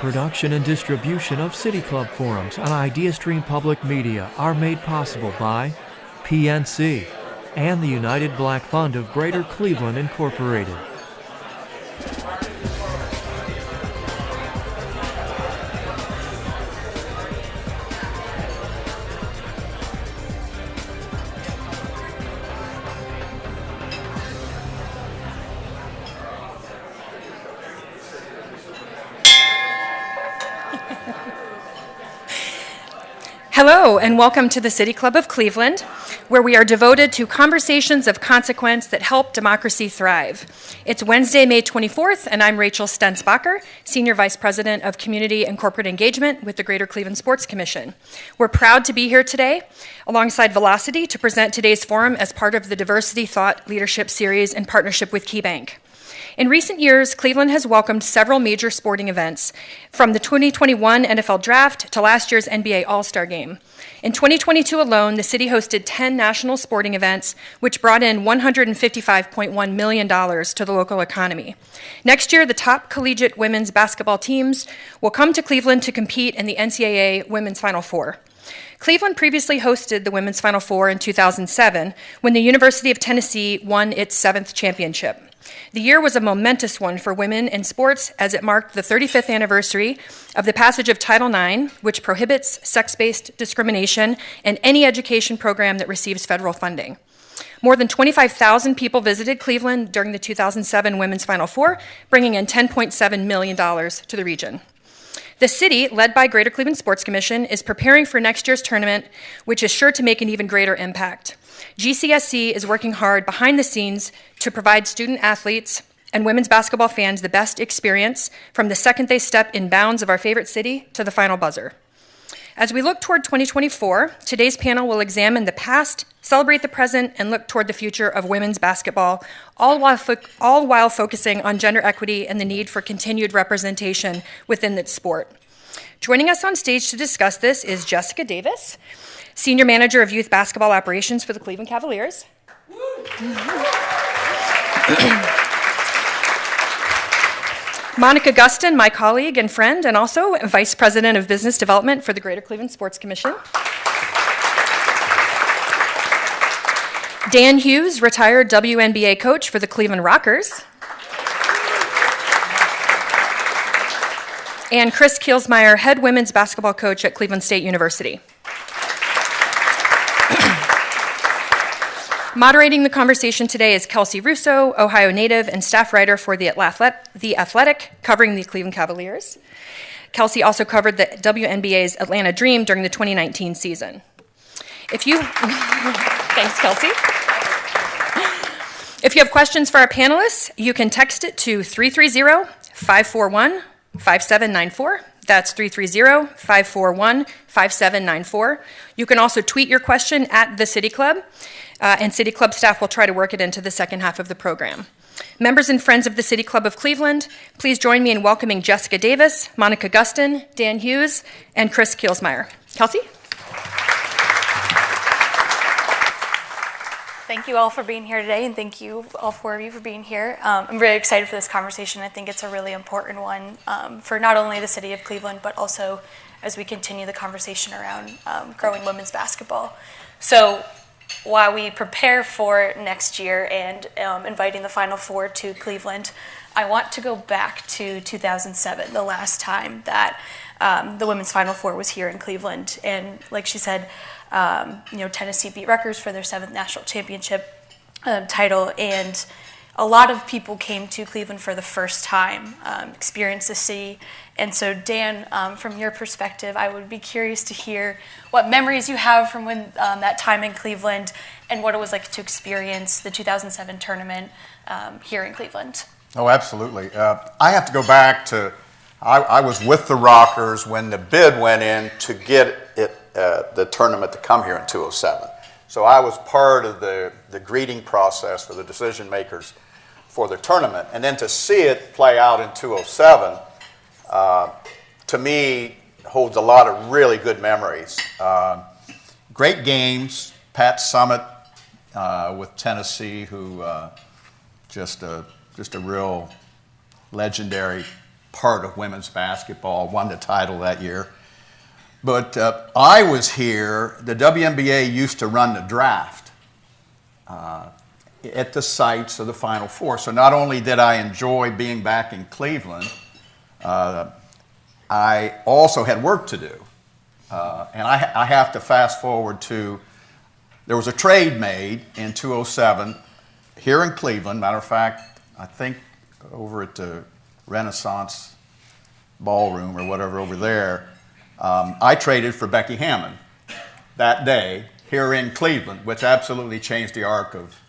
Production and distribution of City Club forums on IdeaStream Public Media are made possible by PNC and the United Black Fund of Greater Cleveland, Incorporated. Hello, and welcome to the City Club of Cleveland, where we are devoted to conversations of consequence that help democracy thrive. It's Wednesday, May 24th, and I'm Rachel Stensbacher, Senior Vice President of Community and Corporate Engagement with the Greater Cleveland Sports Commission. We're proud to be here today, alongside Velocity, to present today's forum as part of the Diversity Thought Leadership Series in partnership with KeyBank. In recent years, Cleveland has welcomed several major sporting events, from the 2021 NFL Draft to last year's NBA All-Star Game. In 2022 alone, the city hosted 10 national sporting events, which brought in $155.1 million to the local economy. Next year, the top collegiate women's basketball teams will come to Cleveland to compete in the NCAA Women's Final Four. Cleveland previously hosted the Women's Final Four in 2007, when the University of Tennessee won its 7th championship. The year was a momentous one for women in sports, as it marked the 35th anniversary of the passage of Title IX, which prohibits sex-based discrimination in any education program that receives federal funding. More than 25,000 people visited Cleveland during the 2007 Women's Final Four, bringing in $10.7 million to the region. The city, led by Greater Cleveland Sports Commission, is preparing for next year's tournament, which is sure to make an even greater impact. GCSC is working hard behind the scenes to provide student athletes and women's basketball fans the best experience from the second they step in bounds of our favorite city to the final buzzer. As we look toward 2024, today's panel will examine the past, celebrate the present, and look toward the future of women's basketball, all while focusing on gender equity and the need for continued representation within the sport. Joining us on stage to discuss this is Jessica Davis, Senior Manager of Youth Basketball Operations for the Cleveland Cavaliers. Monica Gustin, my colleague and friend, and also Vice President of Business Development for the Greater Cleveland Sports Commission. Dan Hughes, retired WNBA coach for the Cleveland Rockers. And Chris Kielsmeyer, head women's basketball coach at Cleveland State University. Moderating the conversation today is Kelsey Russo, Ohio native and staff writer for The Athletic, covering the Cleveland Cavaliers. Kelsey also covered the WNBA's Atlanta Dream during the 2019 season. Thanks, Kelsey. If you have questions for our panelists, you can text it to 330-541-5794. That's 330-541-5794. You can also tweet your question at the City Club, and City Club staff will try to work it into the second half of the program. Members and friends of the City Club of Cleveland, please join me in welcoming Jessica Davis, Monica Gustin, Dan Hughes, and Chris Kielsmeyer. Kelsey? Thank you all for being here today, and thank you, all four of you, for being here. I'm really excited for this conversation. I think it's a really important one for not only the city of Cleveland, but also as we continue the conversation around growing women's basketball. So while we prepare for next year and inviting the Final Four to Cleveland, I want to go back to 2007, the last time that the Women's Final Four was here in Cleveland. And like she said, Tennessee beat Rutgers for their 7th national championship title, and a lot of people came to Cleveland for the first time, experienced the city. And so, Dan, from your perspective, I would be curious to hear what memories you have from when that time in Cleveland and what it was like to experience the 2007 tournament here in Cleveland. Oh, absolutely. I have to go back to, I was with the Rockers when the bid went in to get the tournament to come here in 2007. So I was part of the greeting process for the decision makers for the tournament. And then to see it play out in 2007, to me, holds a lot of really good memories. Great games. Pat Summitt with Tennessee, who just a real legendary part of women's basketball, won the title that year. But I was here, the WNBA used to run the draft at the sites of the Final Four. So not only did I enjoy being back in Cleveland, I also had work to do. And I have to fast forward to, there was a trade made in 2007 here in Cleveland. Matter of fact, I think over at the Renaissance Ballroom or whatever over there, I traded for Becky Hammon that day here in Cleveland, which absolutely changed the arc of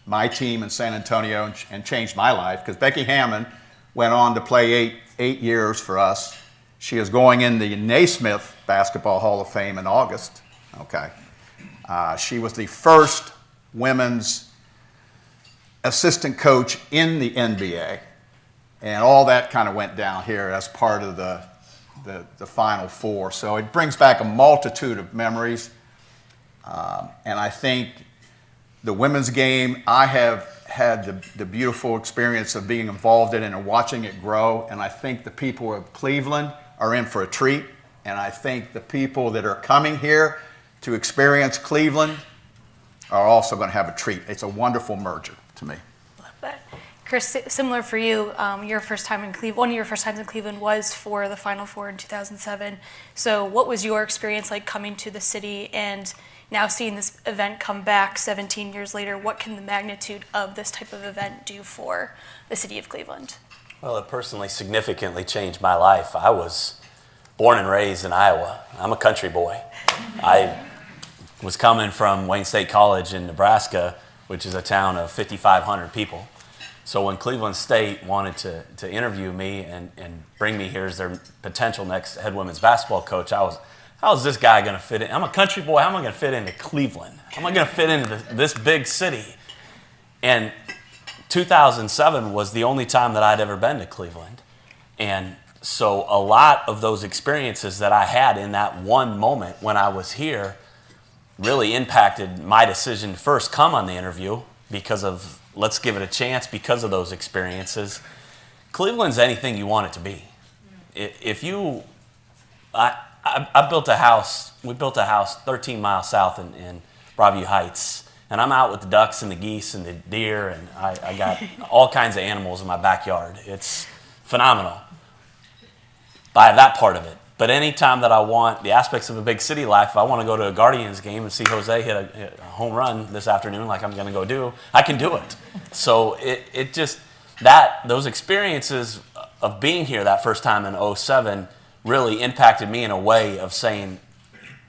my team in San Antonio and changed my life, because Becky Hammon went on to play eight years for us. She is going in the Naismith Basketball Hall of Fame in August. Okay. She was the first women's assistant coach in the NBA. And all that kind of went down here as part of the Final Four. So it brings back a multitude of memories. And I think the women's game, I have had the beautiful experience of being involved in it and watching it grow. And I think the people of Cleveland are in for a treat. And I think the people that are coming here to experience Cleveland are also going to have a treat. It's a wonderful merger to me. Love that. Chris, similar for you, your first time in Cleveland, one of your first times in Cleveland was for the Final Four in 2007. So what was your experience like coming to the city and now seeing this event come back 17 years later? What can the magnitude of this type of event do for the city of Cleveland? Well, it personally significantly changed my life. I was born and raised in Iowa. I'm a country boy. I was coming from Wayne State College in Nebraska, which is a town of 5,500 people. So when Cleveland State wanted to interview me and bring me here as their potential next head women's basketball coach, how is this guy going to fit in? I'm a country boy. How am I going to fit into Cleveland? How am I going to fit into this big city? And 2007 was the only time that I'd ever been to Cleveland. And so a lot of those experiences that I had in that one moment when I was here really impacted my decision to first come on the interview because of, let's give it a chance because of those experiences. Cleveland's anything you want it to be. I built a house, we built a house 13 miles south in Broadview Heights, and I'm out with the ducks and the geese and the deer, and I got all kinds of animals in my backyard. It's phenomenal. I have that part of it. But anytime that I want the aspects of a big city life, if I want to go to a Guardians game and see Jose hit a home run this afternoon like I'm going to go do, I can do it. So it just, those experiences of being here that first time in 2007 really impacted me in a way of saying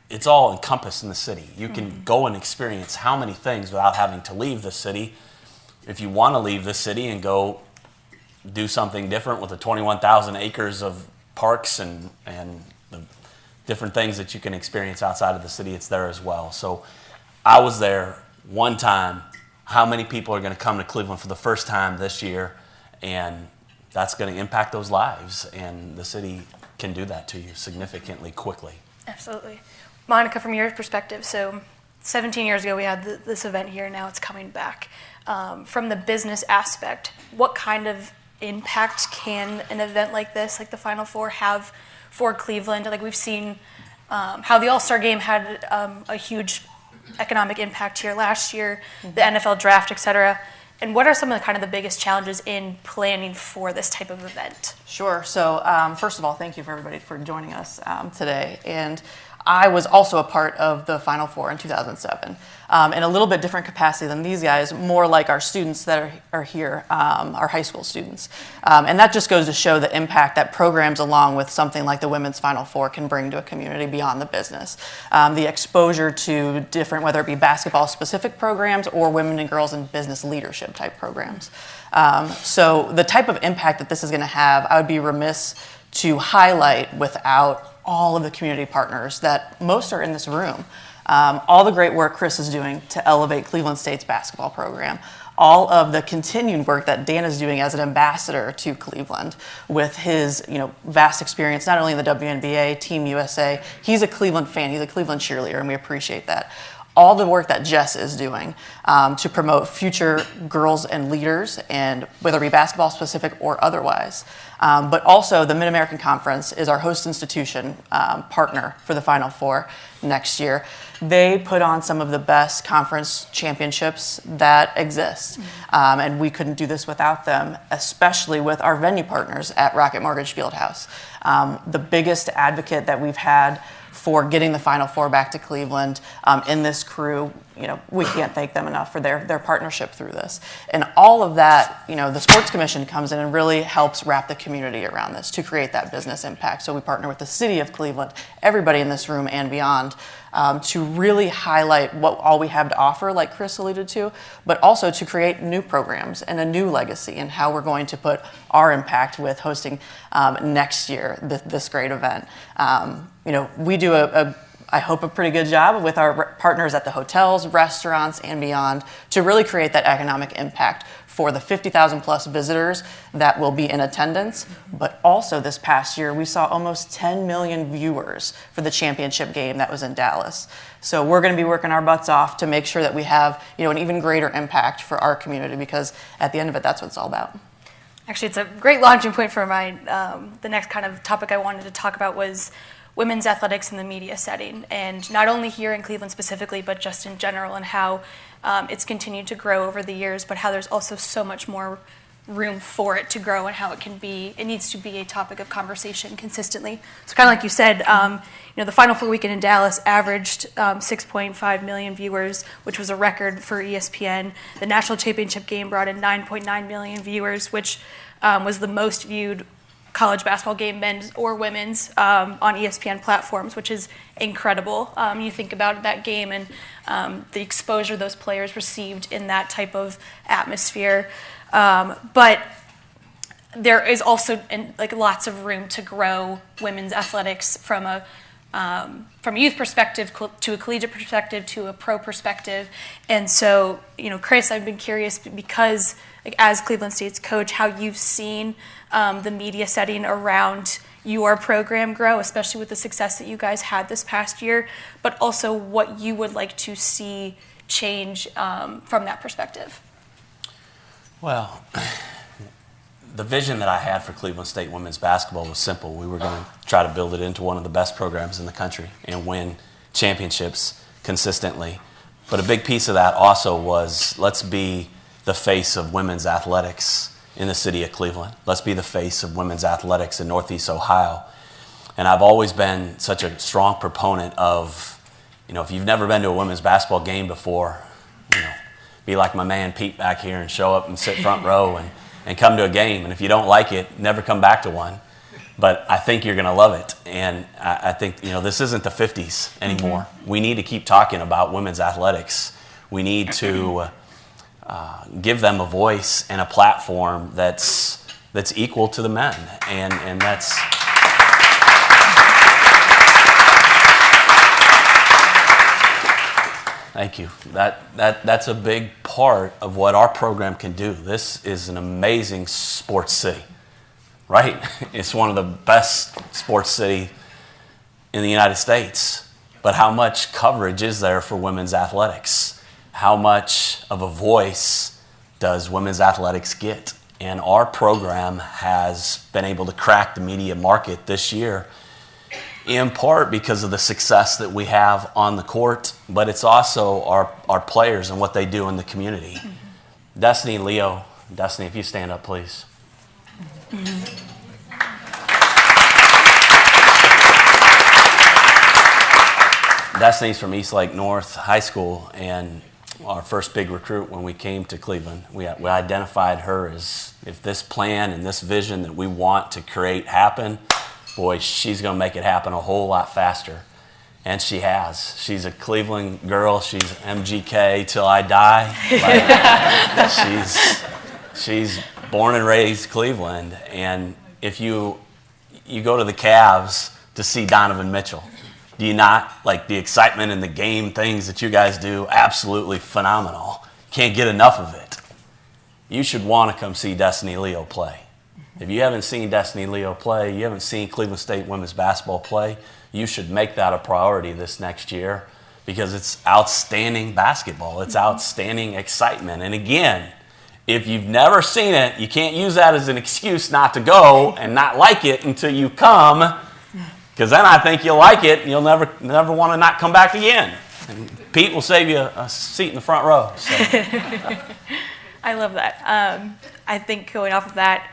it's all encompassed in the city. You can go and experience how many things without having to leave the city. If you want to leave the city and go do something different with the 21,000 acres of parks and the different things that you can experience outside of the city, it's there as well. So I was there one time. How many people are going to come to Cleveland for the first time this year? And that's going to impact those lives. And the city can do that to you significantly quickly. Absolutely. Monica, from your perspective, so 17 years ago we had this event here, now it's coming back. From the business aspect, what kind of impact can an event like this, like the Final Four, have for Cleveland? Like we've seen how the All-Star Game had a huge economic impact here last year, the NFL draft, et cetera. And what are some of the biggest challenges in planning for this type of event? Sure. So first of all, thank you for everybody for joining us today. And I was also a part of the Final Four in 2007 in a little bit different capacity than these guys, more like our students that are here, our high school students. And that just goes to show the impact that programs along with something like the Women's Final Four can bring to a community beyond the business. The exposure to different, whether it be basketball-specific programs or women and girls in business leadership type programs. So the type of impact that this is going to have, I would be remiss to highlight without all of the community partners that most are in this room. All the great work Chris is doing to elevate Cleveland State's basketball program. All of the continued work that Dan is doing as an ambassador to Cleveland with his vast experience, not only in the WNBA, Team USA. He's a Cleveland fan. He's a Cleveland cheerleader, and we appreciate that. all the work that Jess is doing to promote future girls and leaders, and whether it be basketball specific or otherwise. But also the Mid-American Conference is our host institution partner for the Final Four next year. They put on some of the best conference championships that exist. And we couldn't do this without them, especially with our venue partners at Rocket Mortgage Fieldhouse. The biggest advocate that we've had for getting the Final Four back to Cleveland in this crew, we can't thank them enough for their partnership through this. And all of that, the Sports Commission comes in and really helps wrap the community around this to create that business impact. So we partner with the city of Cleveland, everybody in this room and beyond, to really highlight what all we have to offer, like Chris alluded to, but also to create new programs and a new legacy and how we're going to put our impact with hosting next year this great event. We do I hope a pretty good job with our partners at the hotels, restaurants, and beyond to really create that economic impact for the 50,000 plus visitors that will be in attendance. But also this past year, we saw almost 10 million viewers for the championship game that was in Dallas. So we're going to be working our butts off to make sure that we have an even greater impact for our community, because at the end of it, that's what it's all about. Actually, it's a great launching point for the next kind of topic I wanted to talk about was women's athletics in the media setting, and not only here in Cleveland specifically, but just in general, and how it's continued to grow over the years, but how there's also so much more room for it to grow, and how it needs to be a topic of conversation consistently. So kind of like you said, the Final Four weekend in Dallas averaged 6.5 million viewers, which was a record for ESPN. The national championship game brought in 9.9 million viewers, which was the most viewed college basketball game, men's or women's, on ESPN platforms, which is incredible. You think about that game and the exposure those players received in that type of atmosphere. But there is also lots of room to grow women's athletics from a youth perspective to a collegiate perspective to a pro perspective. And so, Chris, I've been curious because as Cleveland State's coach, how you've seen the media setting around your program grow, especially with the success that you guys had this past year, but also what you would like to see change from that perspective. Well, the vision that I had for Cleveland State women's basketball was simple. We were going to try to build it into one of the best programs in the country and win championships consistently. But a big piece of that also was, let's be the face of women's athletics in the city of Cleveland. Let's be the face of women's athletics in Northeast Ohio. And I've always been such a strong proponent of, if you've never been to a women's basketball game before, be like my man Pete back here and show up and sit front row and come to a game. And if you don't like it, never come back to one. But I think you're going to love it. And I think, this isn't the 50s anymore. Mm-hmm. We need to keep talking about women's athletics. We need to give them a voice and a platform that's equal to the men. And that's... Thank you. That's a big part of what our program can do. This is an amazing sports city, right? It's one of the best sports cities in the United States. But how much coverage is there for women's athletics? How much of a voice does women's athletics get? And our program has been able to crack the media market this year, in part because of the success that we have on the court, but it's also our players and what they do in the community. Mm-hmm. Destiny, Leo. Destiny, if you stand up, please. Mm-hmm. Destiny's from Eastlake North High School, and our first big recruit when we came to Cleveland. We identified her as, if this plan and this vision that we want to create happen, boy, she's going to make it happen a whole lot faster. And she has. She's a Cleveland girl. She's MGK till I die. She's born and raised Cleveland. And if you go to the Cavs to see Donovan Mitchell, do you not? Like the excitement and the game things that you guys do, absolutely phenomenal. Can't get enough of it. You should want to come see Destiny Leo play. If you haven't seen Destiny Leo play, you haven't seen Cleveland State women's basketball play, you should make that a priority this next year, because it's outstanding basketball. It's outstanding excitement. And again, if you've never seen it, you can't use that as an excuse not to go and not like it until you come, because then I think you'll like it and you'll never want to not come back again. And Pete will save you a seat in the front row. So. I love that. I think going off of that,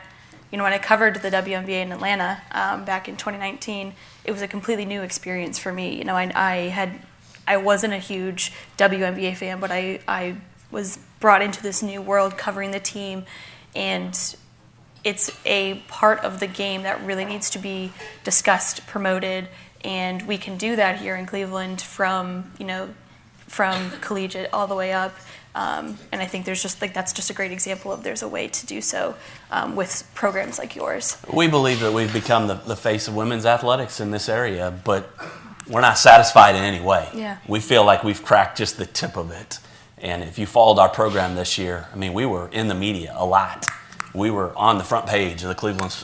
when I covered the WNBA in Atlanta back in 2019, it was a completely new experience for me. I wasn't a huge WNBA fan, but I was brought into this new world covering the team, and it's a part of the game that really needs to be discussed, promoted, and we can do that here in Cleveland from collegiate all the way up. And I think that's just a great example of there's a way to do so with programs like yours. We believe that we've become the face of women's athletics in this area, but we're not satisfied in any way. Yeah. We feel like we've cracked just the tip of it. And if you followed our program this year, we were in the media a lot. We were on the front page of the Cleveland,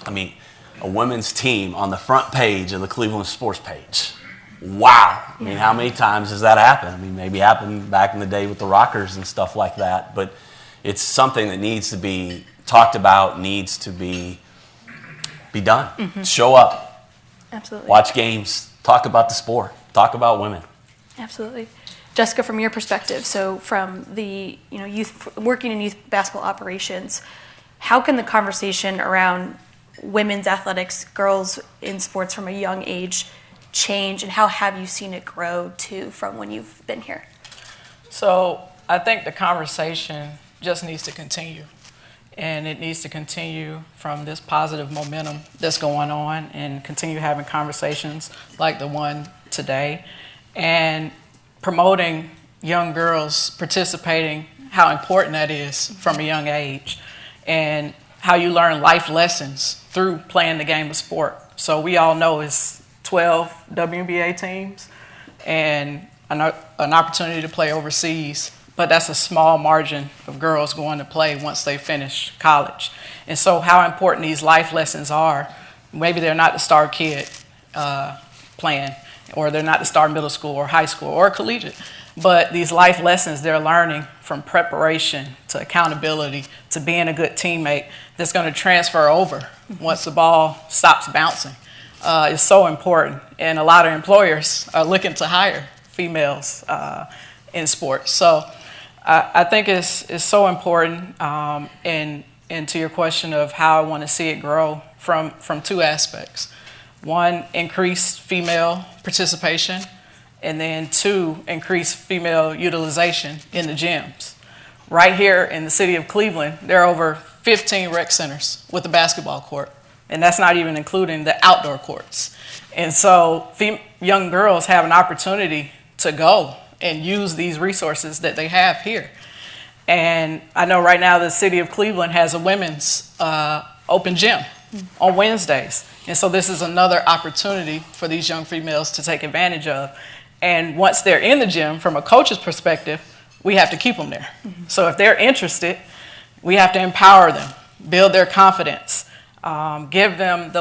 a women's team on the front page of the Cleveland sports page. Wow. How many times has that happened? Maybe happened back in the day with the Rockers and stuff like that, but it's something that needs to be talked about, needs to be done. Mm-hmm. Show up. Absolutely. Watch games. Talk about the sport. Talk about women. Absolutely. Jessica, from your perspective, so from the youth working in youth basketball operations, how can the conversation around women's athletics, girls in sports from a young age change, and how have you seen it grow too from when you've been here? So I think the conversation just needs to continue, and it needs to continue from this positive momentum that's going on and continue having conversations like the one today, and promoting young girls participating, how important that is from a young age, and how you learn life lessons through playing the game of sport. So we all know it's 12 WNBA teams and an opportunity to play overseas, but that's a small margin of girls going to play once they finish college. And so how important these life lessons are. Maybe they're not the star kid playing, or they're not the star middle school or high school or collegiate, but these life lessons they're learning from preparation to accountability to being a good teammate that's going to transfer over once the ball stops bouncing. Is so important, and a lot of employers are looking to hire females in sports. So I think it's so important, and to your question of how I want to see it grow from two aspects. One, increased female participation, and then two, increased female utilization in the gyms. Right here in the city of Cleveland, there are over 15 rec centers with a basketball court. And that's not even including the outdoor courts. And so young girls have an opportunity to go and use these resources that they have here. And I know right now the city of Cleveland has a women's open gym on Wednesdays. And so this is another opportunity for these young females to take advantage of. And once they're in the gym, from a coach's perspective, we have to keep them there. Mm-hmm. So if they're interested, we have to empower them, build their confidence, give them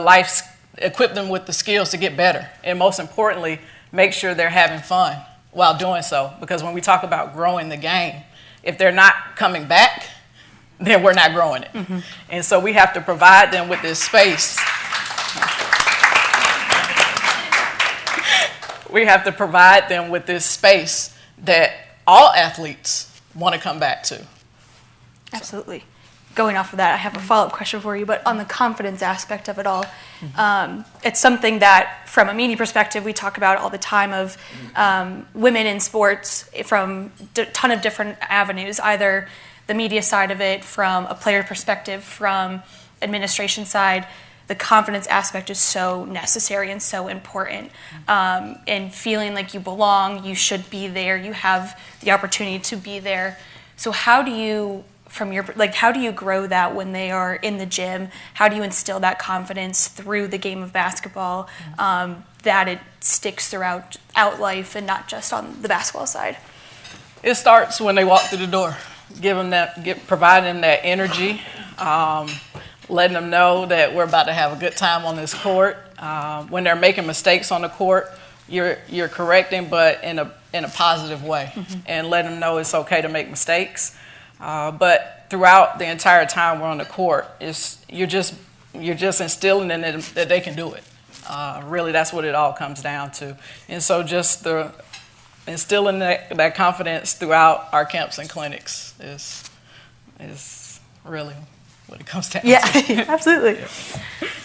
equip them with the skills to get better, and most importantly, make sure they're having fun while doing so. Because when we talk about growing the game, if they're not coming back, then we're not growing it. Mm-hmm. And so we have to provide them with this space. We have to provide them with this space that all athletes want to come back to. Absolutely. Going off of that, I have a follow-up question for you, but on the confidence aspect of it all, it's something that, from a media perspective, we talk about all the time of women in sports from a ton of different avenues, either the media side of it, from a player perspective, from administration side. The confidence aspect is so necessary and so important. And feeling like you belong, you should be there, you have the opportunity to be there. So how do you, how do you grow that when they are in the gym? How do you instill that confidence through the game of basketball, that it sticks throughout life and not just on the basketball side? It starts when they walk through the door. Providing them that energy, letting them know that we're about to have a good time on this court. When they're making mistakes on the court, you're correcting, but in a positive way, and let them know it's okay to make mistakes. But throughout the entire time we're on the court, you're just instilling in them that they can do it. Really, that's what it all comes down to. And so just instilling that confidence throughout our camps and clinics is really what it comes down to. Yeah, absolutely.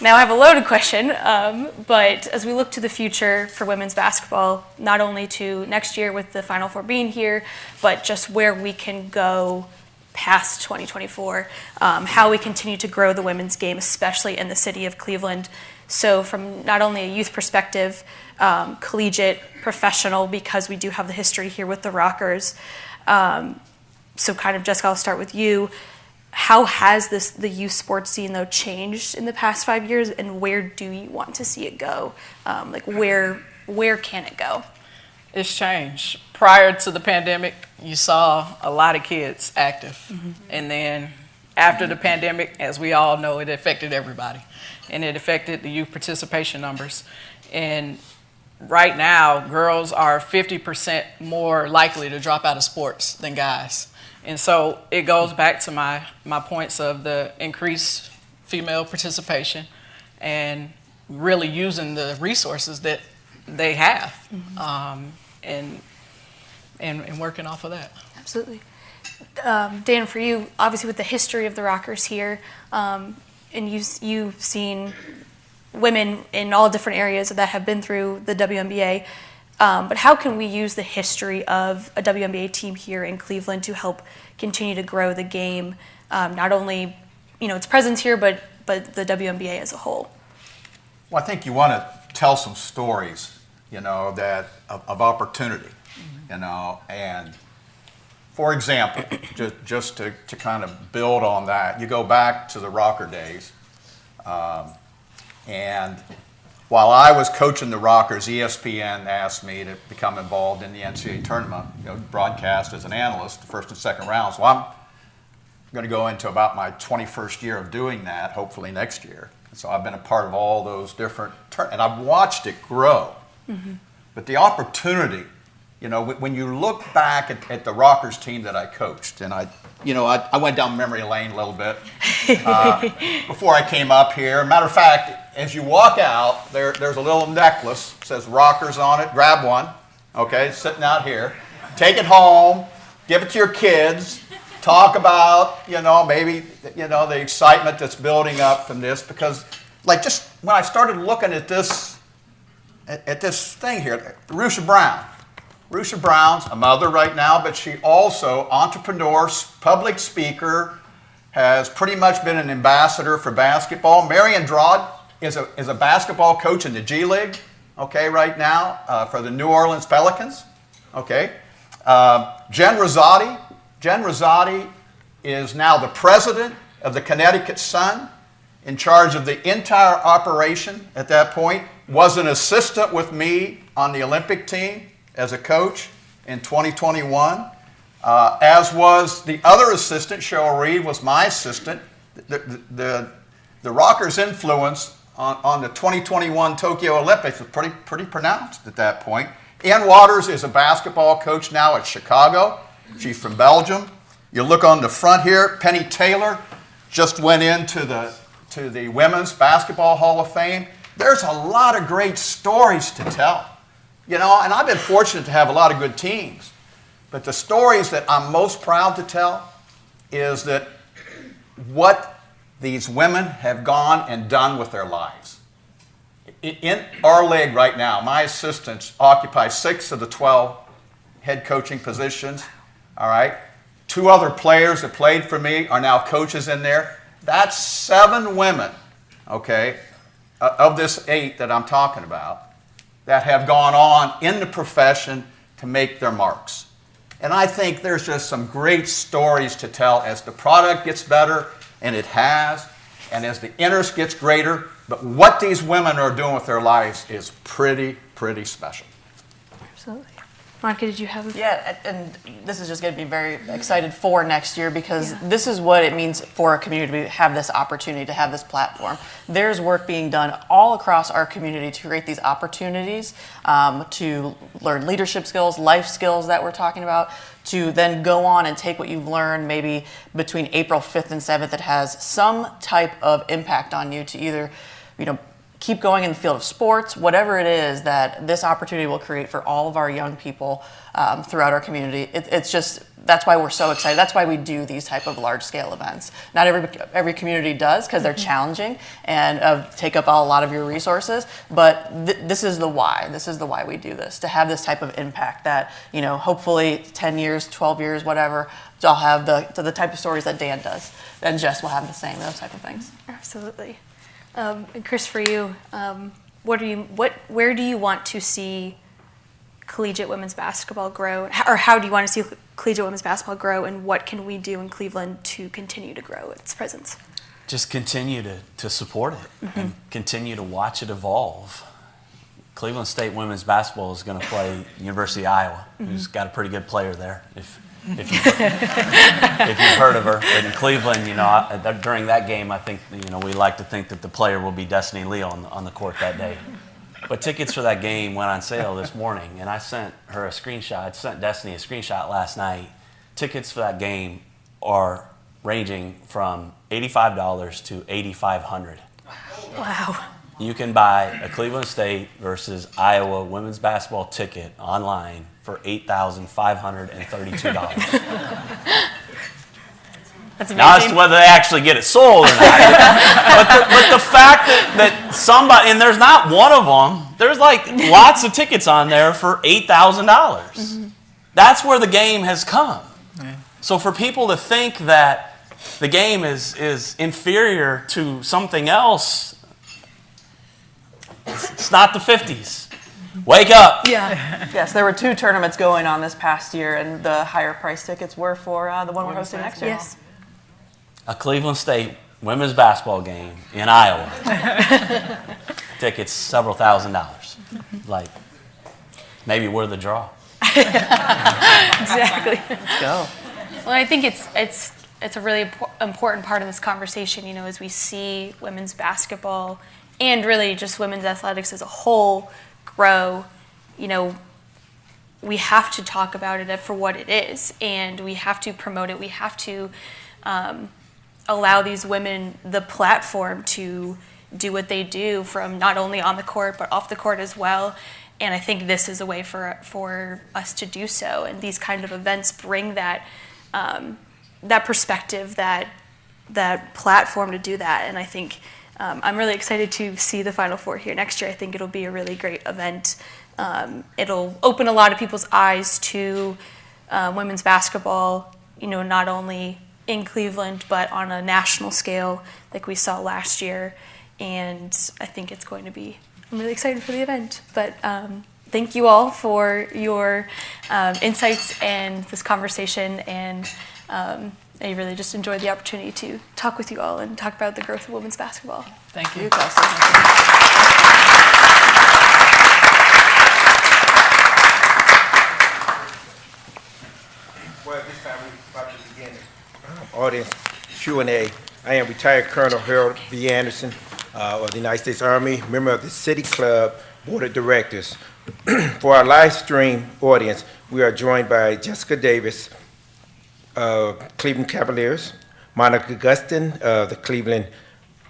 Now I have a loaded question, but as we look to the future for women's basketball, not only to next year with the Final Four being here, but just where we can go past 2024, how we continue to grow the women's game, especially in the city of Cleveland. So from not only a youth perspective, collegiate, professional, because we do have the history here with the Rockers. So kind of, Jessica, I'll start with you. How has the youth sports scene, though, changed in the past 5 years, and where do you want to see it go? Like, where can it go? It's changed. Prior to the pandemic, you saw a lot of kids active. And then after the pandemic, as we all know, it affected everybody. And it affected the youth participation numbers. And right now, girls are 50% more likely to drop out of sports than guys. And so it goes back to my points of the increased female participation and really using the resources that they have, and working off of that. Absolutely. Dan, for you, obviously with the history of the Rockers here, and you've seen women in all different areas that have been through the WNBA, but how can we use the history of a WNBA team here in Cleveland to help continue to grow the game, not only its presence here, but the WNBA as a whole? Well, I think you want to tell some stories, that of opportunity, and for example, just to kind of build on that, you go back to the Rocker days, and while I was coaching the Rockers, ESPN asked me to become involved in the NCAA tournament, broadcast as an analyst, the first and second rounds. Well, I'm going to go into about my 21st year of doing that, hopefully next year. So I've been a part of all those different and I've watched it grow. But the opportunity, when you look back at the Rockers team that I coached, and I went down memory lane a little bit before I came up here. Matter of fact, as you walk out, there's a little necklace that says Rockers on it. Grab one, okay, sitting out here. Take it home, give it to your kids. Talk about, maybe, the excitement that's building up from this, because, just when I started looking at this thing here, Rusha Brown's a mother right now, but she also entrepreneur, public speaker, has pretty much been an ambassador for basketball. Marion Drawd is a basketball coach in the G League, okay, right now for the New Orleans Pelicans, okay. Jen Rosati is now the president of the Connecticut Sun, in charge of the entire operation at that point, was an assistant with me on the Olympic team as a coach in 2021, as was the other assistant. Cheryl Reed was my assistant. The Rockers' influence on the 2021 Tokyo Olympics was pretty pronounced at that point. Ann Waters is a basketball coach now at Chicago. She's from Belgium. You look on the front here, Penny Taylor just went into the Women's Basketball Hall of Fame. There's a lot of great stories to tell, and I've been fortunate to have a lot of good teams. But the stories that I'm most proud to tell is that what these women have gone and done with their lives. In our league right now, my assistants occupy 6 of the 12 head coaching positions, all right? 2 other players that played for me are now coaches in there. That's 7 women, okay, of this 8 that I'm talking about, that have gone on in the profession to make their marks. And I think there's just some great stories to tell as the product gets better, and it has, and as the interest gets greater. But what these women are doing with their lives is pretty special. Absolutely. Monica, did you have? Yeah, and this is just going to be very excited for next year because this is what it means for a community to have this opportunity, to have this platform. There's work being done all across our community to create these opportunities to learn leadership skills, life skills that we're talking about, to then go on and take what you've learned maybe between April 5th and 7th that has some type of impact on you to either, keep going in the field of sports, whatever it is that this opportunity will create for all of our young people throughout our community. It's just, that's why we're so excited. That's why we do these type of large scale events. Not every community does because they're challenging and take up a lot of your resources, but this is the why. This is the why we do this, to have this type of impact that, hopefully 10 years, 12 years, whatever, I'll have the type of stories that Dan does. And Jess will have the same, those type of things. Absolutely. And Chris, for you, where do you want to see collegiate women's basketball grow, or how do you want to see collegiate women's basketball grow, and what can we do in Cleveland to continue to grow its presence? Just continue to support it and continue to watch it evolve. Cleveland State women's basketball is going to play University of Iowa, who's got a pretty good player there. If you've heard of her. But in Cleveland, during that game, I think, we like to think that the player will be Destiny Lee on the court that day. But tickets for that game went on sale this morning, and I sent her a screenshot. I sent Destiny a screenshot last night. Tickets for that game are ranging from $85 to $8,500. Wow. You can buy a Cleveland State versus Iowa women's basketball ticket online for $8,532. That's amazing. Now, as to whether they actually get it sold or not, but the fact that somebody, and there's not one of them, there's like lots of tickets on there for $8,000. That's where the game has come. So for people to think that the game is inferior to something else, it's not the 50s. Wake up. Yeah. Yes, there were 2 tournaments going on this past year, and the higher price tickets were for the one we're hosting next year. Yes. A Cleveland State women's basketball game in Iowa. Tickets several $1,000s. Like, maybe we're the draw. Exactly. Let's go. Well, I think it's a really important part of this conversation, as we see women's basketball and really just women's athletics as a whole grow, we have to talk about it for what it is, and we have to promote it. We have to allow these women the platform to do what they do, from not only on the court but off the court as well. And I think this is a way for us to do so. And these kind of events bring that that perspective, that platform to do that. And I think I'm really excited to see the Final Four here next year. I think it'll be a really great event. It'll open a lot of people's eyes to women's basketball, not only in Cleveland, but on a national scale like we saw last year. And I think it's going to be, I'm really excited for the event. But thank you all for your insights and this conversation. And I really just enjoyed the opportunity to talk with you all and talk about the growth of women's basketball. Thank you. Kelsey. Well, this time we're about to begin the audience Q&A. I am retired Colonel Harold B. Anderson of the United States Army, member of the City Club Board of Directors. For our live stream audience, we are joined by Jessica Davis of Cleveland Cavaliers, Monica Gustin of the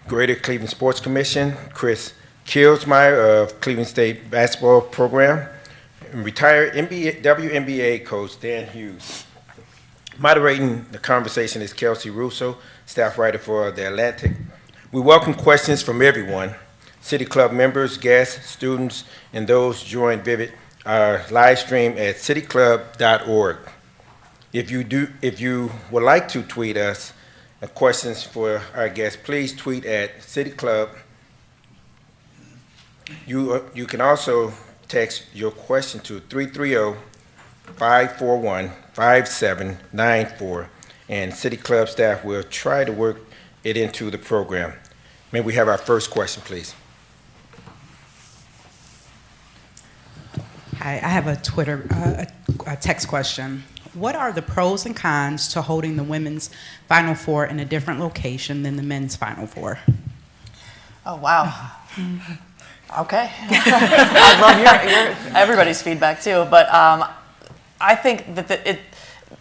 Greater Cleveland Sports Commission, Chris Kilsmeyer of Cleveland State Basketball Program, and retired WNBA coach Dan Hughes. Moderating the conversation is Kelsey Russo, staff writer for The Atlantic. We welcome questions from everyone, City Club members, guests, students, and those join Vivid, our live stream at cityclub.org. If you would like to tweet us questions for our guests, please tweet at City Club. You can also text your question to 330-541-5794, and City Club staff will try to work it into the program. May we have our first question, please? Hi, I have a a text question. What are the pros and cons to holding the women's Final Four in a different location than the men's Final Four? Oh, wow. Okay. I love your everybody's feedback too, but I think that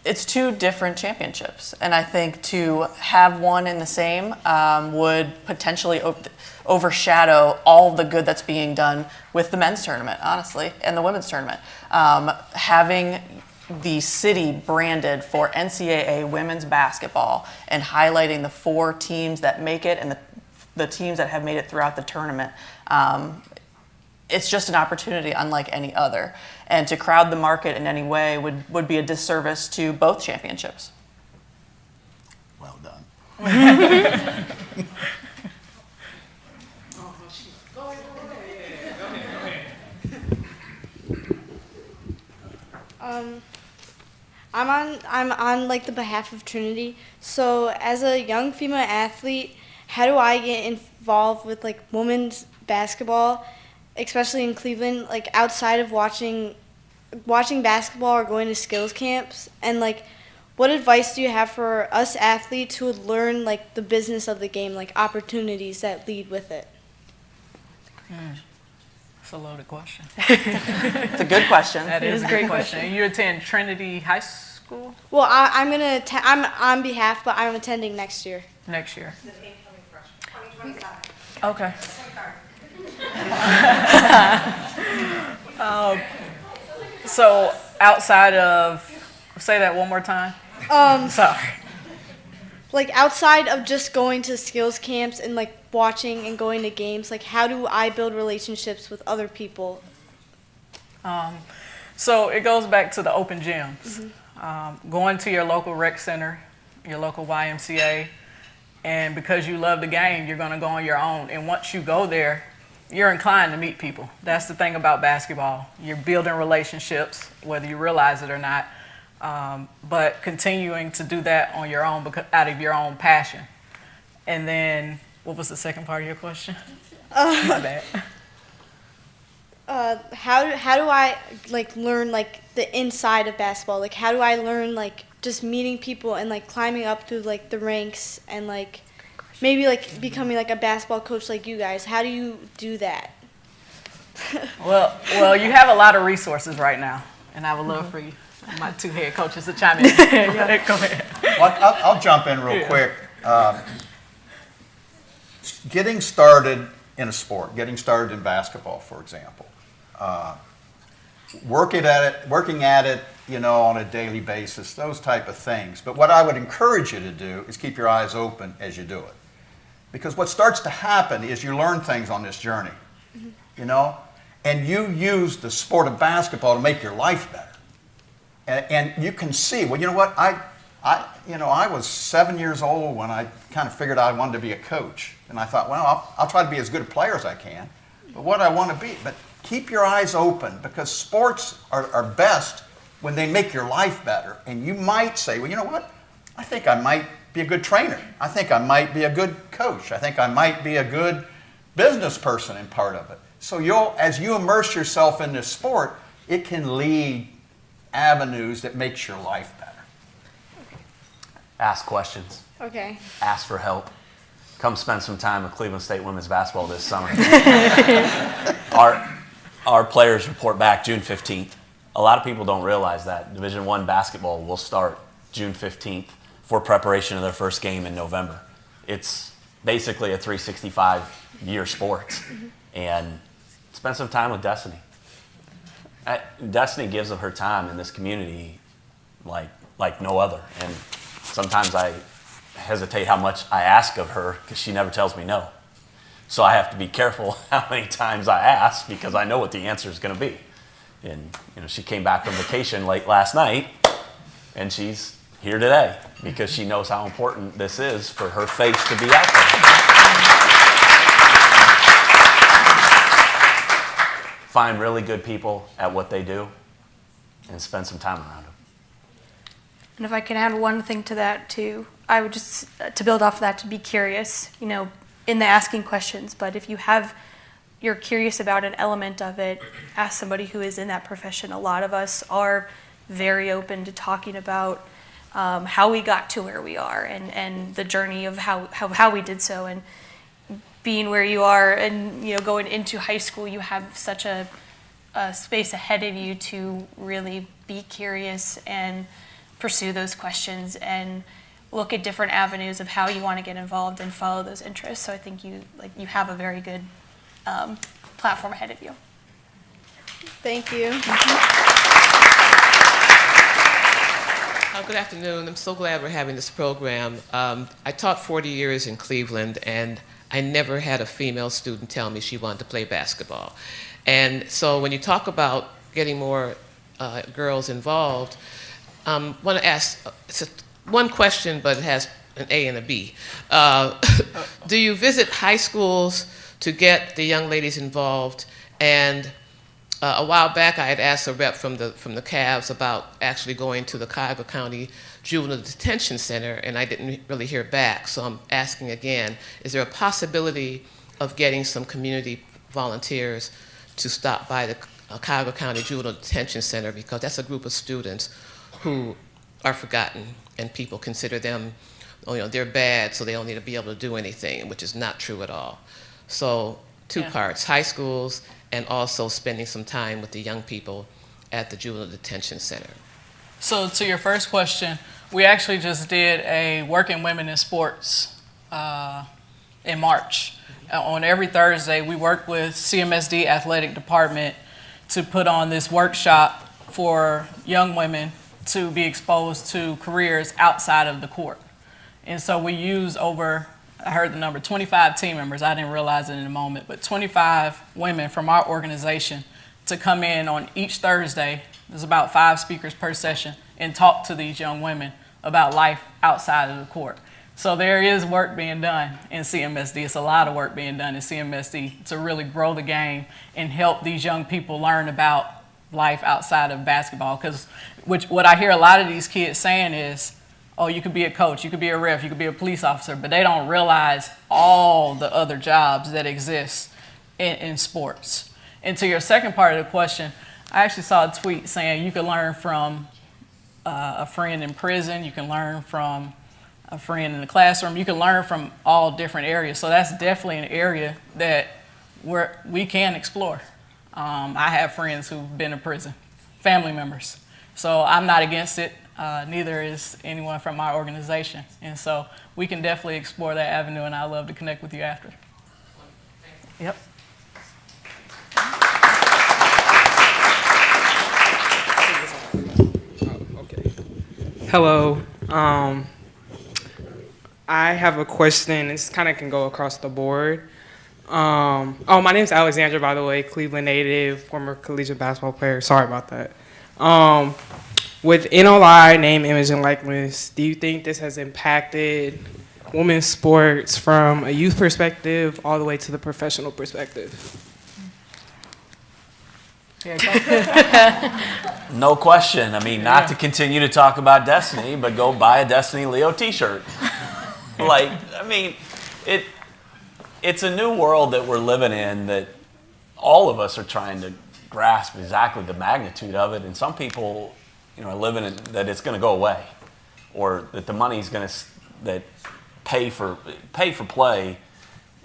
it's two different championships, and I think to have one in the same would potentially overshadow all the good that's being done with the men's tournament, honestly, and the women's tournament. Having the city branded for NCAA women's basketball and highlighting the 4 teams that make it and the teams that have made it throughout the tournament, it's just an opportunity unlike any other. And to crowd the market in any way would be a disservice to both championships. Well done. I'm on like the behalf of Trinity. So as a young female athlete, how do I get involved with like women's basketball, especially in Cleveland, like outside of watching basketball or going to skills camps? And like, what advice do you have for us athletes who would learn like the business of the game, like opportunities that lead with it? That's a loaded question. It's a good question. That is a great question. And you attend Trinity High School? Well, I'm on behalf, but I'm attending next year. Next year. Okay. So outside of, say that one more time. Sorry. Like outside of just going to skills camps and like watching and going to games, like how do I build relationships with other people? So it goes back to the open gyms. Going to your local rec center, your local YMCA, and because you love the game, you're going to go on your own. And once you go there, you're inclined to meet people. That's the thing about basketball. You're building relationships, whether you realize it or not, but continuing to do that on your own out of your own passion. And then, what was the second part of your question? My bad. How do I like learn like the inside of basketball? Like how do I learn like just meeting people and like climbing up through like the ranks and like maybe like becoming like a basketball coach like you guys? How do you do that? Well, you have a lot of resources right now, and I would love for you, my 2 head coaches, to chime in. Go ahead. Well, I'll jump in real quick. Getting started in a sport, getting started in basketball, for example, working at it, you know, on a daily basis, those type of things. But what I would encourage you to do is keep your eyes open as you do it. Because what starts to happen is you learn things on this journey, you know, and you use the sport of basketball to make your life better. And you can see, well, you know what, I was 7 years old when I kind of figured I wanted to be a coach. And I thought, well, I'll try to be as good a player as I can. But what I want to be, but keep your eyes open, because sports are best when they make your life better. And you might say, well, you know what, I think I might be a good trainer. I think I might be a good coach. I think I might be a good business person in part of it. So as you immerse yourself in this sport, it can lead avenues that makes your life better. Ask questions. Okay. Ask for help. Come spend some time with Cleveland State women's basketball this summer. Our players report back June 15th. A lot of people don't realize that Division I basketball will start June 15th for preparation of their first game in November. It's basically a 365-year sport. And spend some time with Destiny. Destiny gives of her time in this community like no other. And sometimes I hesitate how much I ask of her because she never tells me no. So I have to be careful how many times I ask because I know what the answer is going to be. And she came back from vacation late last night, and she's here today because she knows how important this is for her face to be out there. Find really good people at what they do and spend some time around them. And if I can add one thing to that too, I would just, to build off of that, to be curious, in the asking questions. But if you're curious about an element of it, ask somebody who is in that profession. A lot of us are very open to talking about how we got to where we are and the journey of how we did so. And being where you are and going into high school, you have such a space ahead of you to really be curious and pursue those questions and look at different avenues of how you want to get involved and follow those interests. So I think you have a very good platform ahead of you. Thank you. Good afternoon. I'm so glad we're having this program. I taught 40 years in Cleveland, and I never had a female student tell me she wanted to play basketball. And so when you talk about getting more girls involved, I want to ask one question, but it has an A and a B. Do you visit high schools to get the young ladies involved? And a while back, I had asked a rep from the Cavs about actually going to the Cuyahoga County Juvenile Detention Center, and I didn't really hear back. So I'm asking again, is there a possibility of getting some community volunteers to stop by the Cuyahoga County Juvenile Detention Center, because that's a group of students who are forgotten, and people consider them, they're bad, so they don't need to be able to do anything, which is not true at all. So two parts, high schools and also spending some time with the young people at the Juvenile Detention Center. So to your first question, we actually just did a Working Women in Sports in March. On every Thursday, we work with CMSD Athletic Department to put on this workshop for young women to be exposed to careers outside of the court. And so we use I heard the number, 25 team members. I didn't realize it in a moment, but 25 women from our organization to come in on each Thursday. There's about 5 speakers per session, and talk to these young women about life outside of the court. So there is work being done in CMSD. It's a lot of work being done in CMSD to really grow the game and help these young people learn about life outside of basketball. Because what I hear a lot of these kids saying is, oh, you could be a coach, you could be a ref, you could be a police officer, but they don't realize all the other jobs that exist in sports. And to your second part of the question, I actually saw a tweet saying you can learn from a friend in prison, you can learn from a friend in the classroom, you can learn from all different areas. So that's definitely an area that we can explore. I have friends who've been in prison, family members. So I'm not against it. Neither is anyone from our organization. And so we can definitely explore that avenue, and I'd love to connect with you after. Yep. Okay. Hello. I have a question. This kind of can go across the board. My name's Alexandra, by the way, Cleveland native, former collegiate basketball player. Sorry about that. With NOI, name, image, and likeness, do you think this has impacted women's sports from a youth perspective all the way to the professional perspective? No question. I mean, not to continue to talk about Destiny, but go buy a Destiny Leo t-shirt. It's a new world that we're living in that all of us are trying to grasp exactly the magnitude of it. And some people, are living in that it's going to go away, or that the money's going to pay for play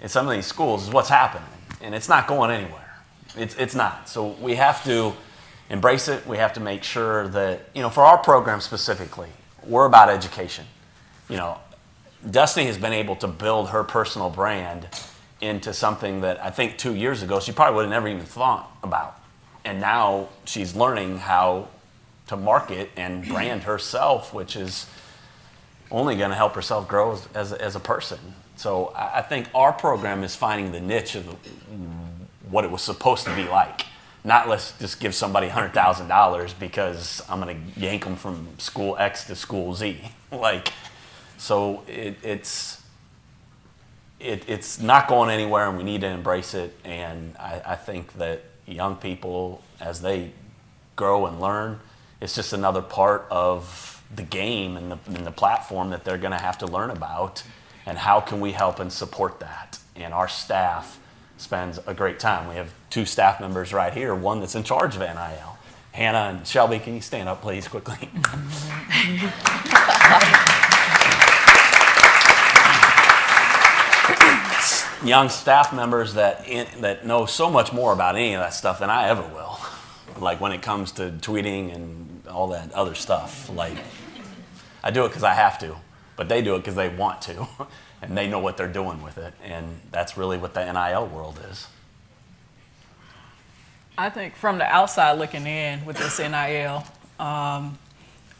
in some of these schools is what's happening, and it's not going anywhere. It's not. So we have to embrace it. We have to make sure that for our program specifically, we're about education. Destiny has been able to build her personal brand into something that I think 2 years ago she probably would have never even thought about, and now she's learning how to market and brand herself, which is only going to help herself grow as a person. So I think our program is finding the niche of what it was supposed to be like. Not let's just give somebody $100,000 because I'm going to yank them from school X to school Z. So it's not going anywhere, and we need to embrace it. And I think that young people, as they grow and learn, it's just another part of the game and the platform that they're going to have to learn about, and how can we help and support that. And our staff spends a great time. We have 2 staff members right here, one that's in charge of NIL, Hannah and Shelby, can you stand up, please, quickly? Young staff members that know so much more about any of that stuff than I ever will. Like when it comes to tweeting and all that other stuff. Like, I do it because I have to, but they do it because they want to, and they know what they're doing with it, and that's really what the NIL world is. I think from the outside looking in with this NIL,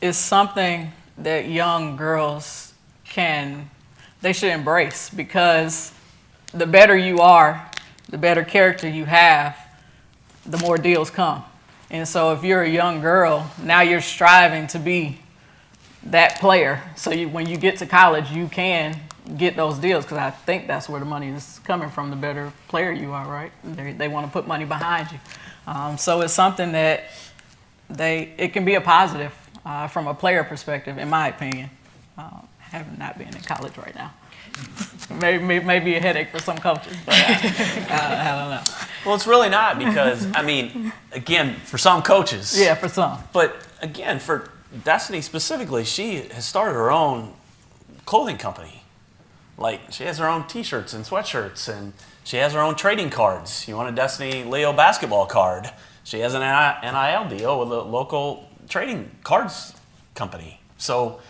is something that young girls they should embrace, because the better you are, the better character you have, the more deals come. And so if you're a young girl, now you're striving to be that player. So when you get to college, you can get those deals, because I think that's where the money is coming from, the better player you are, right? They want to put money behind you. So it's something that it can be a positive from a player perspective, in my opinion, having not been in college right now. Maybe a headache for some coaches, but I don't know. Well, it's really not, because, I mean, again, for some coaches. Yeah, for some. But again, for Destiny specifically, she has started her own clothing company. Like, she has her own t-shirts and sweatshirts, and she has her own trading cards. You want a Destiny Leo basketball card, she has an NIL deal with a local trading cards company. So,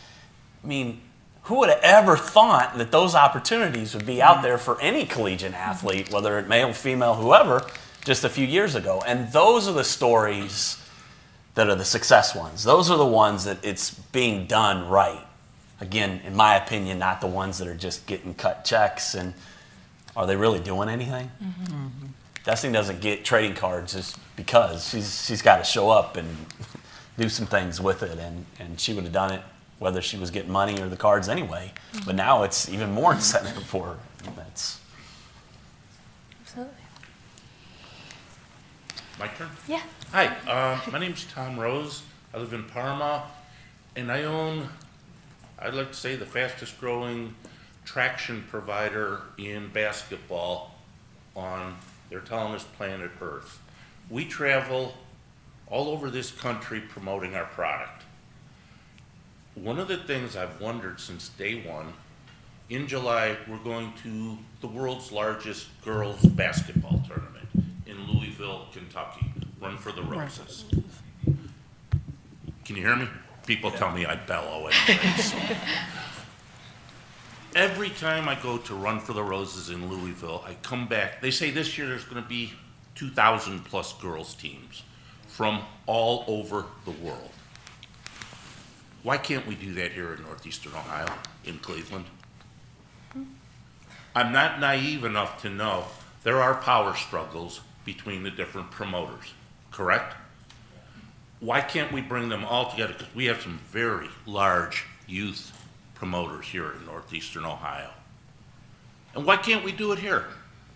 I mean, who would have ever thought that those opportunities would be out there for any collegiate athlete, whether it male, female, whoever, just a few years ago? And those are the stories that are the success ones. Those are the ones that it's being done right. Again, in my opinion, not the ones that are just getting cut checks and are they really doing anything? Mm-hmm. Destiny doesn't get trading cards just because. She's got to show up and do some things with it, and she would have done it whether she was getting money or the cards anyway. Mm-hmm. But now it's even more incentive for her. That's Absolutely. My turn? Yeah. Hi, my name's Tom Rose. I live in Parma, and I own, I'd like to say, the fastest growing traction provider in basketball on, they're telling us, planet Earth. We travel all over this country promoting our product. One of the things I've wondered since day one, in July, we're going to the world's largest girls basketball tournament in Louisville, Kentucky, Run for the Roses. Can you hear me? People tell me I bellow anyway. So. Every time I go to Run for the Roses in Louisville, I come back. They say this year there's going to be 2,000 plus girls teams from all over the world. Why can't we do that here in Northeastern Ohio, in Cleveland? I'm not naive enough to know there are power struggles between the different promoters, correct? Why can't we bring them all together? Because we have some very large youth promoters here in Northeastern Ohio. And why can't we do it here?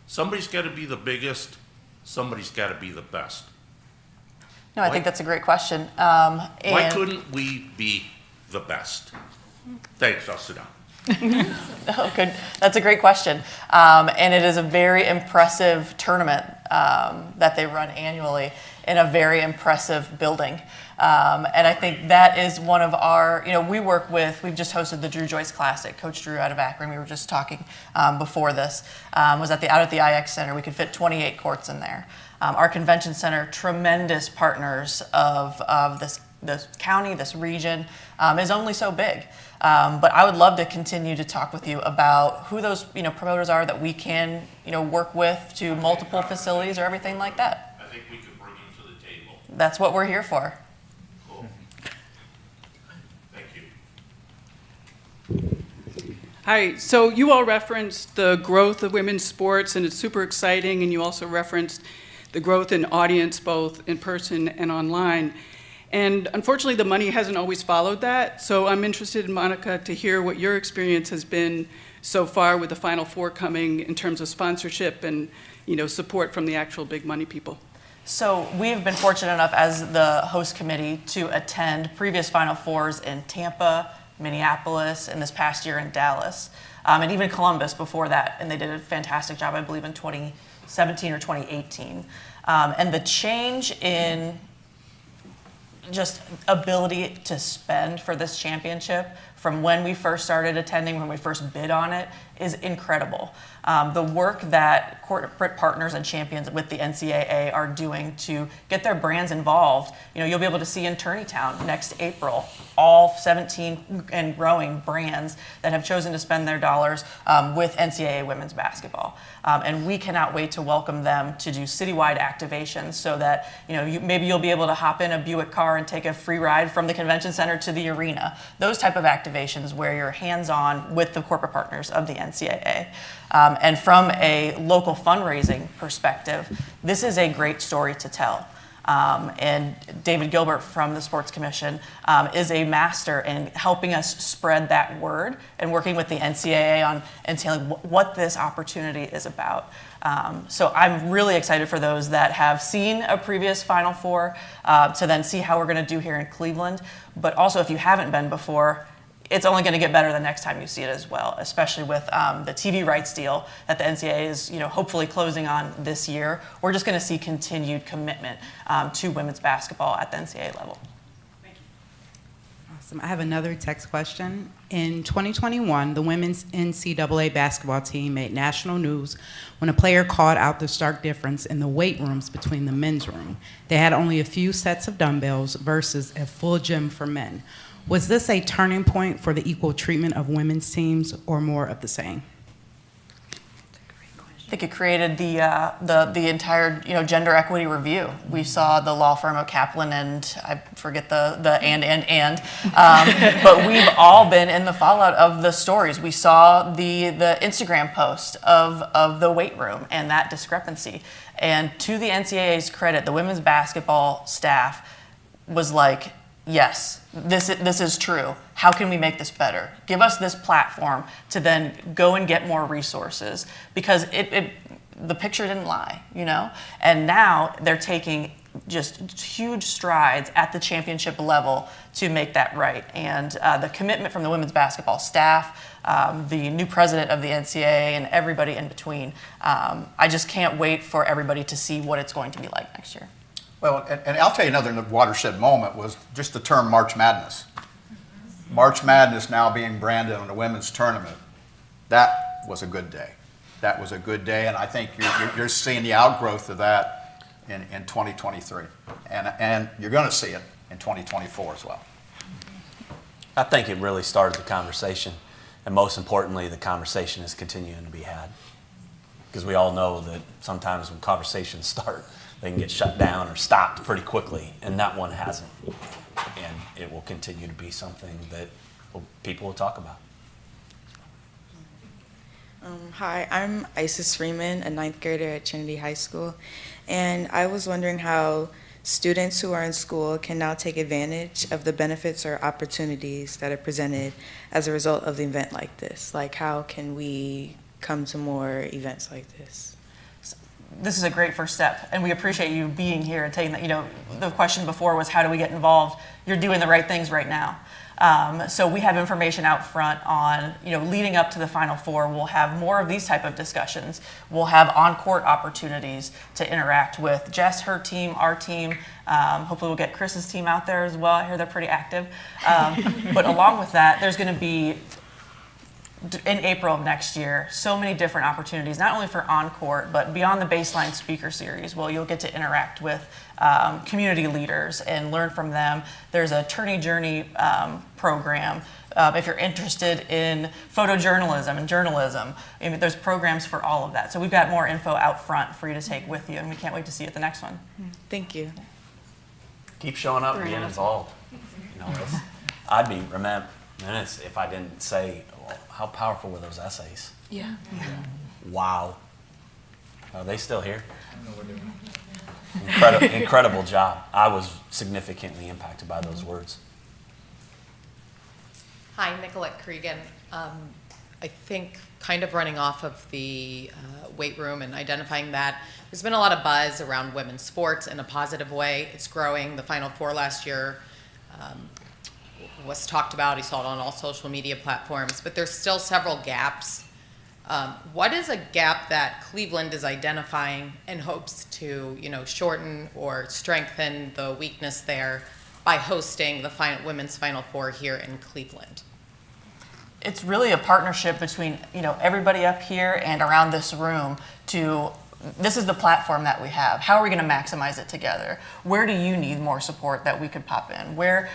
Somebody's got to be the biggest, somebody's got to be the best. No, I think that's a great question. Why couldn't we be the best? Thanks, I'll sit down. Oh, good. That's a great question. And it is a very impressive tournament that they run annually in a very impressive building. And I think that is one of our, we've just hosted the Drew Joyce Classic. Coach Drew out of Akron, we were just talking before this, was out at the IX Center. We could fit 28 courts in there. Our convention center, tremendous partners of this county, this region, is only so big. But I would love to continue to talk with you about who those promoters are that we can work with to multiple facilities or everything like that. I think we could bring them to the table. That's what we're here for. Cool. Thank you. Hi, so you all referenced the growth of women's sports, and it's super exciting, and you also referenced the growth in audience, both in person and online. And unfortunately, the money hasn't always followed that. So I'm interested, Monica, to hear what your experience has been so far with the Final Four coming in terms of sponsorship and support from the actual big money people. So we've been fortunate enough as the host committee to attend previous Final Fours in Tampa, Minneapolis, and this past year in Dallas, and even Columbus before that. And they did a fantastic job, I believe, in 2017 or 2018. And the change in just ability to spend for this championship from when we first started attending, when we first bid on it, is incredible. The work that corporate partners and champions with the NCAA are doing to get their brands involved. You'll be able to see in Town next April all 17 and growing brands that have chosen to spend their dollars with NCAA women's basketball. And we cannot wait to welcome them to do citywide activations so that maybe you'll be able to hop in a Buick car and take a free ride from the convention center to the arena. Those type of activations where you're hands-on with the corporate partners of the NCAA. And from a local fundraising perspective, this is a great story to tell. And David Gilbert from the Sports Commission is a master in helping us spread that word and working with the NCAA on entailing what this opportunity is about. So I'm really excited for those that have seen a previous Final Four to then see how we're going to do here in Cleveland. But also, if you haven't been before, it's only going to get better the next time you see it as well, especially with the TV rights deal that the NCAA is hopefully closing on this year. We're just going to see continued commitment to women's basketball at the NCAA level. Awesome. I have another text question. In 2021, the women's NCAA basketball team made national news when a player called out the stark difference in the weight rooms between the men's room. They had only a few sets of dumbbells versus a full gym for men. Was this a turning point for the equal treatment of women's teams, or more of the same? I think it created the entire gender equity review. We saw the law firm of Kaplan and I forget the but we've all been in the fallout of the stories. We saw the Instagram post of the weight room and that discrepancy. And to the NCAA's credit, the women's basketball staff was like, yes, this is true. How can we make this better? Give us this platform to then go and get more resources, because the picture didn't lie, And now they're taking just huge strides at the championship level to make that right. And the commitment from the women's basketball staff, the new president of the NCAA, and everybody in between. I just can't wait for everybody to see what it's going to be like next year. Well, and I'll tell you another watershed moment was just the term March Madness. March Madness now being branded on the women's tournament. That was a good day. That was a good day, and I think you're seeing the outgrowth of that in 2023. And you're going to see it in 2024 as well. I think it really started the conversation, and most importantly, the conversation is continuing to be had. Because we all know that sometimes when conversations start, they can get shut down or stopped pretty quickly, and that one hasn't. And it will continue to be something that people will talk about. Hi, I'm Isis Freeman, a 9th grader at Trinity High School, and I was wondering how students who are in school can now take advantage of the benefits or opportunities that are presented as a result of the event like this. Like, how can we come to more events like this? This is a great first step, and we appreciate you being here and taking that. The question before was, how do we get involved? You're doing the right things right now. So we have information out front on, leading up to the Final Four. We'll have more of these type of discussions. We'll have on-court opportunities to interact with Jess, her team, our team. Hopefully we'll get Chris's team out there as well. I hear they're pretty active. But along with that, there's going to be, in April of next year, so many different opportunities, not only for on-court, but beyond the baseline speaker series. Well, you'll get to interact with community leaders and learn from them. There's a Tourney Journey program. If you're interested in photojournalism and journalism, there's programs for all of that. So we've got more info out front for you to take with you, and we can't wait to see you at the next one. Thank you. Keep showing up and getting involved. I'd be remiss if I didn't say, well, how powerful were those essays? Yeah. Wow. Are they still here? Incredible job. I was significantly impacted by those words. Hi, Nicolette Cregan. I think kind of running off of the weight room and identifying that, there's been a lot of buzz around women's sports in a positive way. It's growing. The Final Four last year was talked about. You saw it on all social media platforms, but there's still several gaps. What is a gap that Cleveland is identifying and hopes to, shorten or strengthen the weakness there by hosting the women's Final Four here in Cleveland? It's really a partnership between, everybody up here and around this room this is the platform that we have. How are we going to maximize it together? Where do you need more support that we could pop in? Where,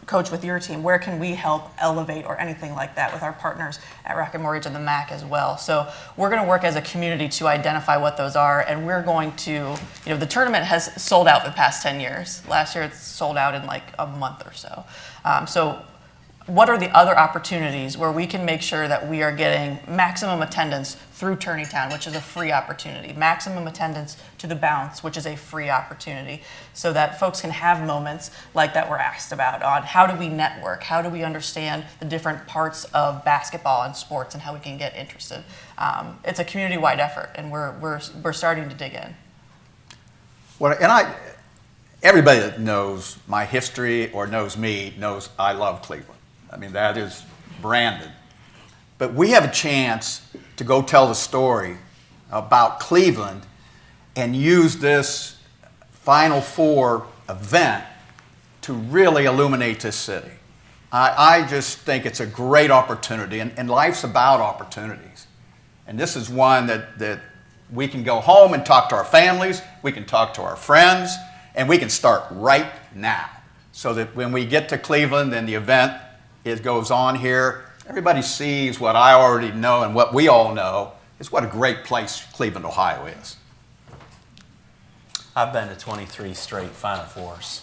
coach with your team, where can we help elevate or anything like that with our partners at Rocket Mortgage and the MAC as well? So we're going to work as a community to identify what those are, and we're going to, the tournament has sold out the past 10 years. Last year it's sold out in like a month or so. So what are the other opportunities where we can make sure that we are getting maximum attendance through Tourneytown, which is a free opportunity, maximum attendance to the Bounce, which is a free opportunity, so that folks can have moments like that we're asked about on how do we network, how do we understand the different parts of basketball and sports and how we can get interested. It's a community-wide effort, and we're starting to dig in. Well, and everybody that knows my history or knows me knows I love Cleveland. I mean, that is branded. But we have a chance to go tell the story about Cleveland and use this Final Four event to really illuminate this city. I just think it's a great opportunity, and life's about opportunities. And this is one that we can go home and talk to our families, we can talk to our friends, and we can start right now. So that when we get to Cleveland and the event goes on here, everybody sees what I already know and what we all know is what a great place Cleveland, Ohio is. I've been to 23 straight Final Fours,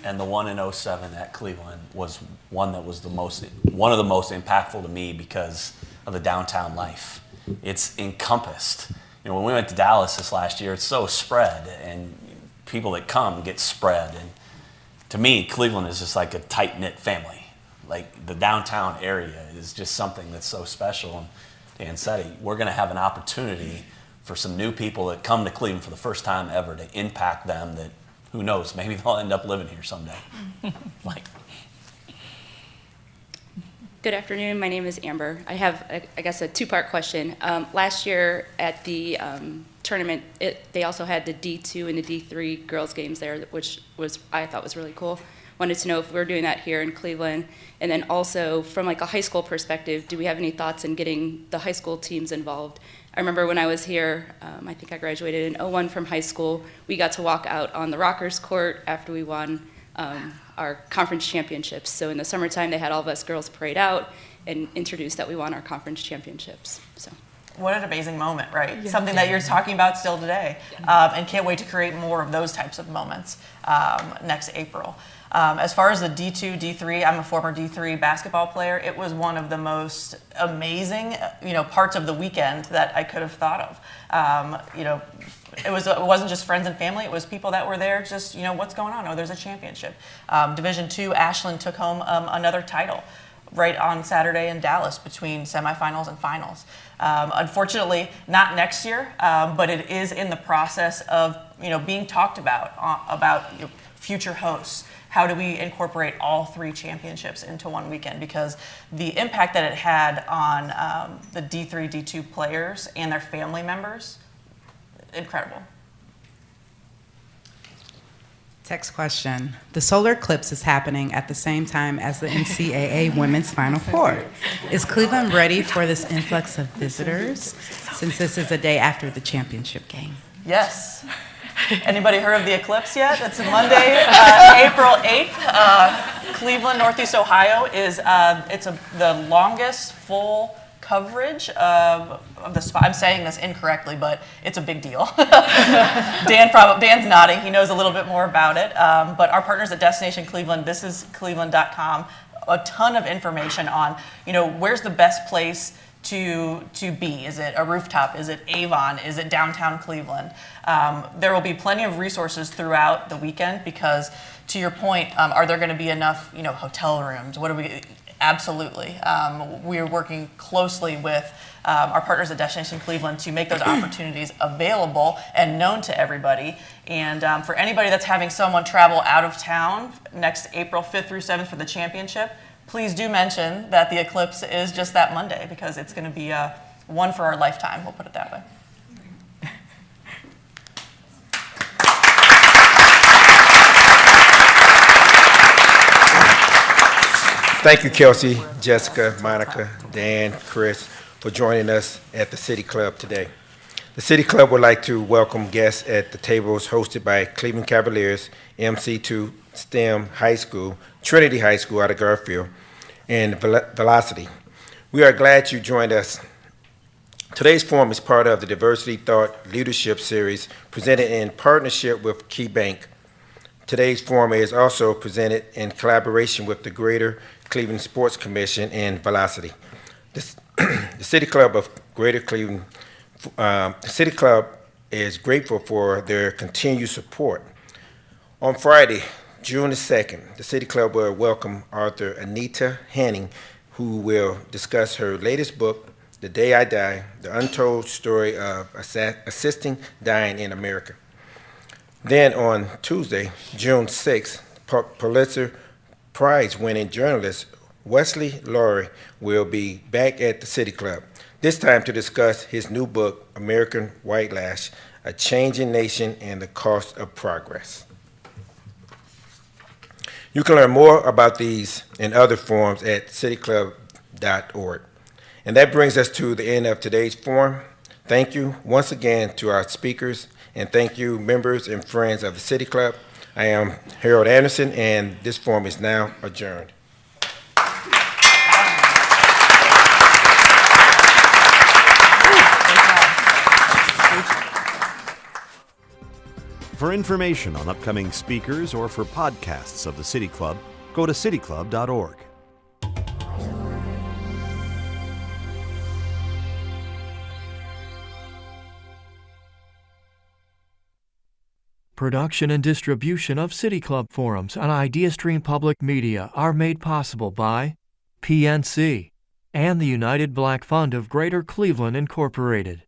and the one in 07 at Cleveland was one that was one of the most impactful to me because of the downtown life. It's encompassed. When we went to Dallas this last year, it's so spread, and people that come get spread. And to me, Cleveland is just like a tight-knit family. Like the downtown area is just something that's so special. And Dan said, we're going to have an opportunity for some new people that come to Cleveland for the first time ever to impact them that, who knows, maybe they'll end up living here someday. Good afternoon. My name is Amber. I have, I guess, a two-part question. Last year at the tournament, they also had the D2 and the D3 girls games there, which I thought was really cool. Wanted to know if we're doing that here in Cleveland. And then also, from like a high school perspective, do we have any thoughts in getting the high school teams involved? I remember when I was here, I think I graduated in 01 from high school, we got to walk out on the Rockers court after we won our conference championships. So in the summertime, they had all of us girls parade out and introduce that we won our conference championships. So. What an amazing moment, right? Yeah. Something that you're talking about still today. And can't wait to create more of those types of moments next April. As far as the D2, D3, I'm a former D3 basketball player. It was one of the most amazing, parts of the weekend that I could have thought of. It wasn't just friends and family. It was people that were there just, what's going on? Oh, there's a championship. Division II, Ashland took home another title right on Saturday in Dallas between semifinals and finals. Unfortunately, not next year, but it is in the process of, being talked about future hosts. How do we incorporate all three championships into one weekend? Because the impact that it had on the D3, D2 players and their family members, incredible. Text question. The solar eclipse is happening at the same time as the NCAA Women's Final Four. Is Cleveland ready for this influx of visitors since this is a day after the championship game? Yes. Anybody heard of the eclipse yet? It's Monday, April 8th. Cleveland, Northeast Ohio is the longest full coverage of the spot. I'm saying this incorrectly, but it's a big deal. Dan's nodding. He knows a little bit more about it. But our partners at Destination Cleveland, this is cleveland.com, a ton of information on, where's the best place to be. Is it a rooftop? Is it Avon? Is it downtown Cleveland? There will be plenty of resources throughout the weekend because, to your point, are there going to be enough, hotel rooms? Absolutely. We are working closely with our partners at Destination Cleveland to make those opportunities available and known to everybody. And for anybody that's having someone travel out of town next April 5th through 7th for the championship, please do mention that the eclipse is just that Monday because it's going to be one for our lifetime, we'll put it that way. Thank you, Kelsey, Jessica, Monica, Dan, Chris, for joining us at the City Club today. The City Club would like to welcome guests at the tables hosted by Cleveland Cavaliers, MC2 STEM High School, Trinity High School out of Garfield, and Velocity. We are glad you joined us. Today's forum is part of the Diversity Thought Leadership Series presented in partnership with KeyBank. Today's forum is also presented in collaboration with the Greater Cleveland Sports Commission and Velocity. The City Club of Greater Cleveland, the City Club is grateful for their continued support. On Friday, June the 2nd, the City Club will welcome author Anita Hanning, who will discuss her latest book, The Day I Die, The Untold Story of Assisting Dying in America. Then on Tuesday, June 6th, Pulitzer Prize-winning journalist Wesley Laurie will be back at the City Club, this time to discuss his new book, American Whitelash, A Changing Nation and the Cost of Progress. You can learn more about these and other forums at cityclub.org. And that brings us to the end of today's forum. Thank you once again to our speakers, and thank you, members and friends of the City Club. I am Harold Anderson, and this forum is now adjourned. For information on upcoming speakers or for podcasts of the City Club, go to cityclub.org. Production and distribution of City Club forums on IdeaStream Public Media are made possible by PNC and the United Black Fund of Greater Cleveland, Incorporated.